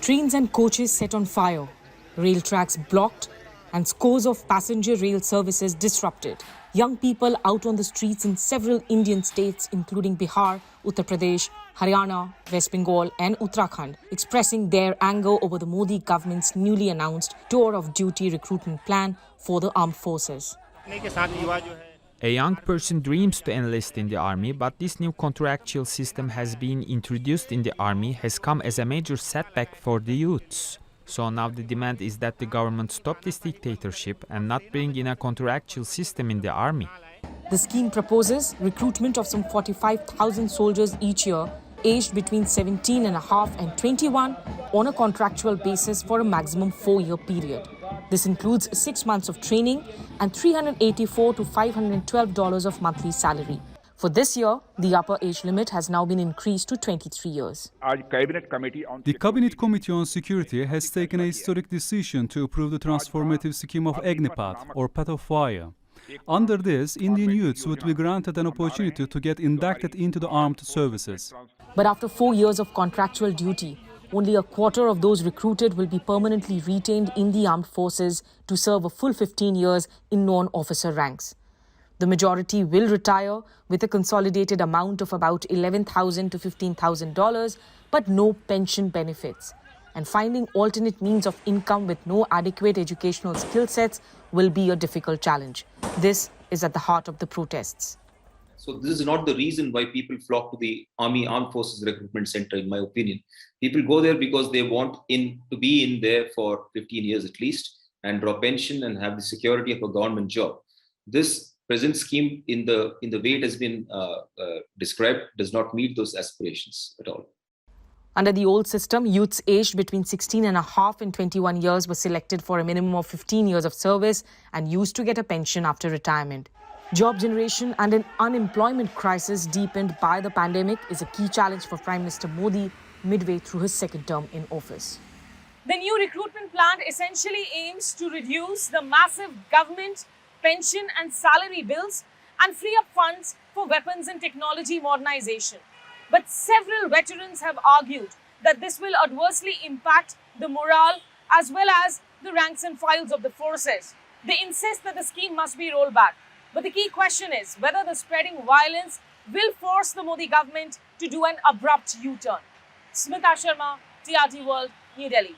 Trains and coaches set on fire, rail tracks blocked, and scores of passenger rail services disrupted. Young people out on the streets in several Indian states, including Bihar, Uttar Pradesh, Haryana, West Bengal, and Uttarakhand, expressing their anger over the Modi government's newly announced tour of duty recruitment plan for the armed forces. A young person dreams to enlist in the army, but this new contractual system has been introduced in the army has come as a major setback for the youths. So now the demand is that the government stop this dictatorship and not bring in a contractual system in the army. The scheme proposes recruitment of some 45,000 soldiers each year, aged between 17 and a half and 21, on a contractual basis for a maximum 4-year period. This includes 6 months of training and $384 to $512 of monthly salary. For this year, the upper age limit has now been increased to 23 years. The Cabinet Committee on Security has taken a historic decision to approve the transformative scheme of Agnipath, or Path of Fire. Under this, Indian youths would be granted an opportunity to get inducted into the armed services. But after 4 years of contractual duty, only a quarter of those recruited will be permanently retained in the armed forces to serve a full 15 years in non-officer ranks. The majority will retire with a consolidated amount of about $11,000 to $15,000, but no pension benefits. And finding alternate means of income with no adequate educational skill sets will be a difficult challenge. This is at the heart of the protests. So this is not the reason why people flock to the Army Armed Forces Recruitment Center, in my opinion. People go there because they want to be in there for 15 years at least and draw pension and have the security of a government job. This present scheme, in the way it has been described, does not meet those aspirations at all. Under the old system, youths aged between 16 and a half and 21 years were selected for a minimum of 15 years of service and used to get a pension after retirement. Job generation and an unemployment crisis deepened by the pandemic is a key challenge for Prime Minister Modi midway through his second term in office. The new recruitment plan essentially aims to reduce the massive government, pension and salary bills and free up funds for weapons and technology modernization. But several veterans have argued that this will adversely impact the morale as well as the ranks and files of the forces. They insist that the scheme must be rolled back. But the key question is whether the spreading violence will force the Modi government to do an abrupt U-turn. Smita Sharma, TRT World, New Delhi.